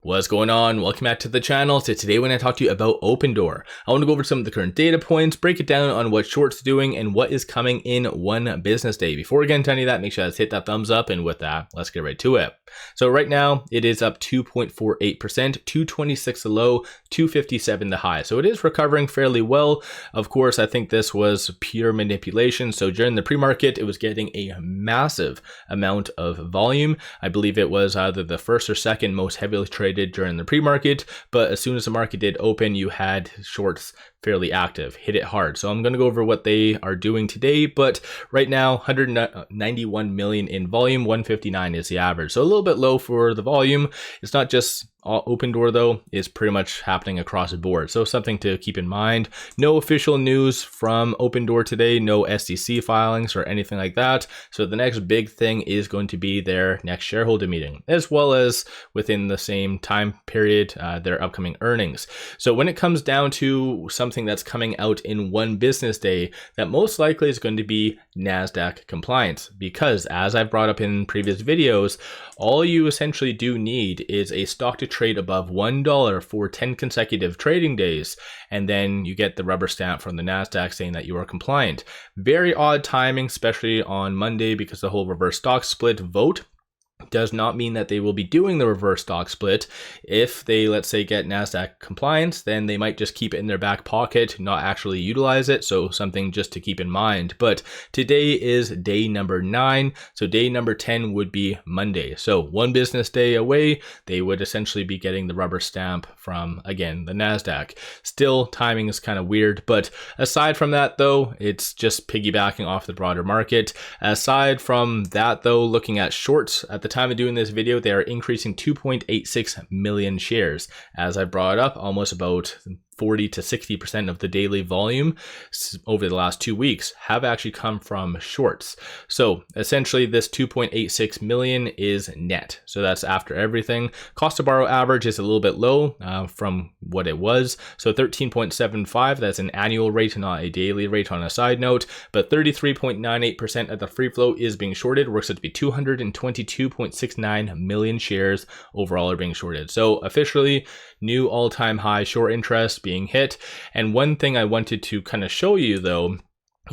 What's going on? Welcome back to the channel. So today when I talk to you about Opendoor, I want to go over some of the current data points, break it down on what short's doing and what is coming in one business day. Before we get into any of that, make sure to hit that thumbs up, and with that, let's get right to it. So right now it is up 2.48%, 226 the low, 257 the high. So it is recovering fairly well. Of course, I think this was pure manipulation. So during the pre-market, it was getting a massive amount of volume. I believe it was either the first or second most heavily traded during the pre-market, but as soon as the market did open, you had shorts fairly active, hit it hard. So I'm going to go over what they are doing today, but right now 191 million in volume, 159 is the average. So a little bit low for the volume. It's not just Opendoor though, is pretty much happening across the board. So something to keep in mind. No official news from Opendoor today, no SEC filings or anything like that. So the next big thing is going to be their next shareholder meeting, as well as within the same time period, their upcoming earnings. So when it comes down to something that's coming out in one business day, that most likely is going to be NASDAQ Compliance, because as I've brought up in previous videos, all you essentially do need is a stock to trade above $1 for 10 consecutive trading days, and then you get the rubber stamp from the NASDAQ saying that you are compliant. Very odd timing, especially on Monday, because the whole reverse stock split vote does not mean that they will be doing the reverse stock split. If they, let's say, get NASDAQ compliance, then they might just keep it in their back pocket, not actually utilize it. So something just to keep in mind. But today is day number 9. So day number 10 would be Monday. So one business day away, they would essentially be getting the rubber stamp from, again, the NASDAQ. Still, timing is kind of weird. But aside from that, though, it's just piggybacking off the broader market. Aside from that, though, looking at shorts, at the time of doing this video, they are increasing 2.86 million shares. As I brought up, almost about 40 to 60% of the daily volume over the last 2 weeks have actually come from shorts. So essentially this 2.86 million is net. So that's after everything. Cost to borrow average is a little bit low from what it was. So 13.75, that's an annual rate, not a daily rate on a side note, but 33.98% of the free float is being shorted. Works out to be 222.69 million shares overall are being shorted. So officially new all-time high short interest being hit. And one thing I wanted to kind of show you though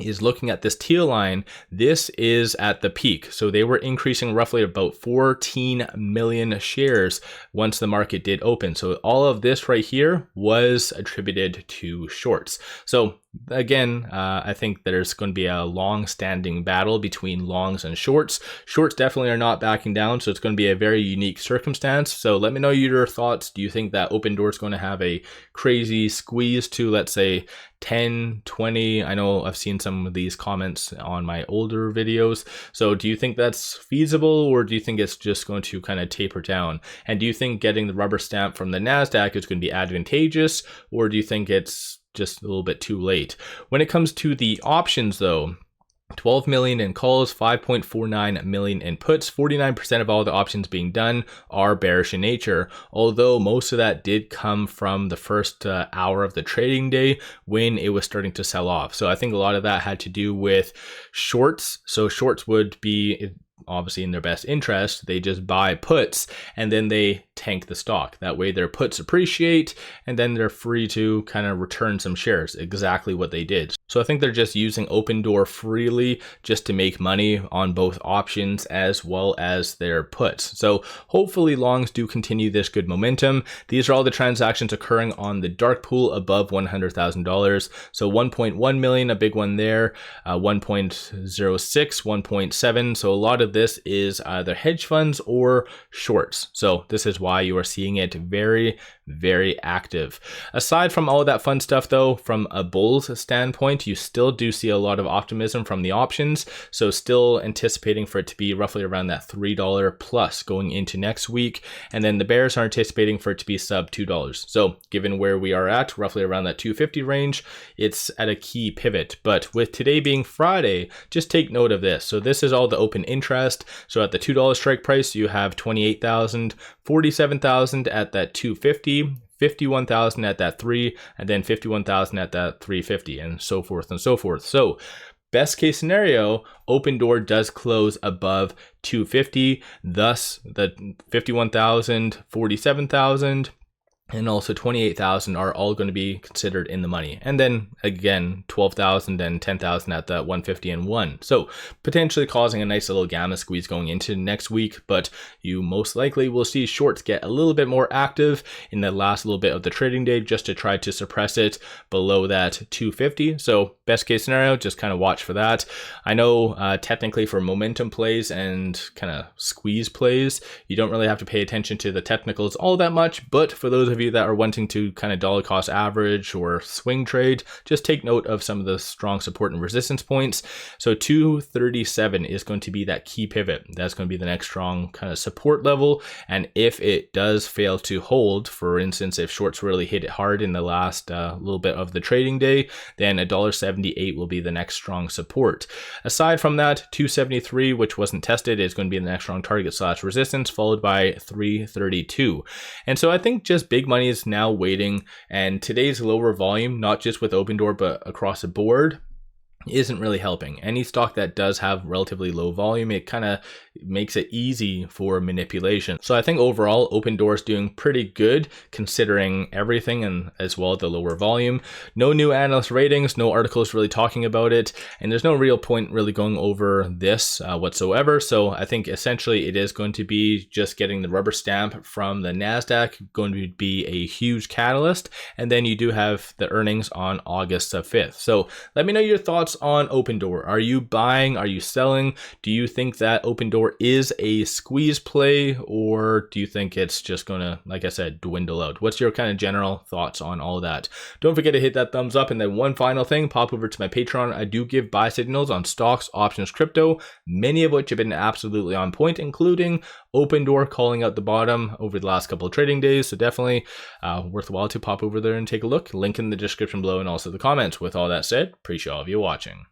is looking at this teal line. This is at the peak. So they were increasing roughly about 14 million shares once the market did open. So all of this right here was attributed to shorts. So again, I think there's going to be a long-standing battle between longs and shorts. Shorts definitely are not backing down, so it's going to be a very unique circumstance. So let me know your thoughts. Do you think that Opendoor is going to have a crazy squeeze to, let's say, 10, 20? I know I've seen some of these comments on my older videos. So do you think that's feasible, or do you think it's just going to kind of taper down? And do you think getting the rubber stamp from the NASDAQ is going to be advantageous, or do you think it's just a little bit too late? When it comes to the options though, 12 million in calls, 5.49 million in puts, 49% of all the options being done are bearish in nature, although most of that did come from the first hour of the trading day when it was starting to sell off. So I think a lot of that had to do with shorts. So shorts would be obviously in their best interest. They just buy puts and then they tank the stock. That way their puts appreciate and then they're free to kind of return some shares, exactly what they did. So I think they're just using Opendoor freely just to make money on both options as well as their puts. So hopefully longs do continue this good momentum. These are all the transactions occurring on the dark pool above $100,000. So 1.1 million, a big one there, 1.06, 1.7. So a lot of this is either hedge funds or shorts. So this is why you are seeing it very, very active. Aside from all of that fun stuff though, from a bull's standpoint, you still do see a lot of optimism from the options. So still anticipating for it to be roughly around that $3 plus going into next week. And then the bears are anticipating for it to be sub $2. So given where we are at, roughly around that 250 range, it's at a key pivot. But with today being Friday, just take note of this. So this is all the open interest. So at the $2 strike price, you have 28,000, 47,000 at that 250, 51,000 at that 3, and then 51,000 at that 350, and so forth and so forth. So best case scenario, Opendoor does close above 250, thus the 51,000, 47,000, and also 28,000 are all going to be considered in the money. And then again, 12,000 and 10,000 at the 150 and 1. So potentially causing a nice little gamma squeeze going into next week, but you most likely will see shorts get a little bit more active in the last little bit of the trading day just to try to suppress it below that 250. So best case scenario, just kind of watch for that. I know technically for momentum plays and kind of squeeze plays, you don't really have to pay attention to the technicals all that much, but for those of you that are wanting to kind of dollar cost average or swing trade, just take note of some of the strong support and resistance points. So 237 is going to be that key pivot. That's going to be the next strong kind of support level. And if it does fail to hold, for instance, if shorts really hit it hard in the last little bit of the trading day, then $1.78 will be the next strong support. Aside from that, 273, which wasn't tested, is going to be the next strong target / resistance, followed by 332. And so I think just big money is now waiting, and today's lower volume, not just with Opendoor but across the board, isn't really helping. Any stock that does have relatively low volume, it kind of makes it easy for manipulation. So I think overall Opendoor is doing pretty good considering everything, and as well the lower volume. No new analyst ratings, no articles really talking about it, and there's no real point really going over this whatsoever. So I think essentially it is going to be just getting the rubber stamp from the NASDAQ, going to be a huge catalyst, and then you do have the earnings on August 5th. So let me know your thoughts on Opendoor. Are you buying? Are you selling? Do you think that Opendoor is a squeeze play, or do you think it's just gonna, like I said, dwindle out? What's your kind of general thoughts on all that? Don't forget to hit that thumbs up, and then one final thing, pop over to my Patreon. I do give buy signals on stocks, options, crypto, many of which have been absolutely on point, including Opendoor calling out the bottom over the last couple of trading days. So definitely worthwhile to pop over there and take a look. Link in the description below and also the comments. With all that said, appreciate all of you watching.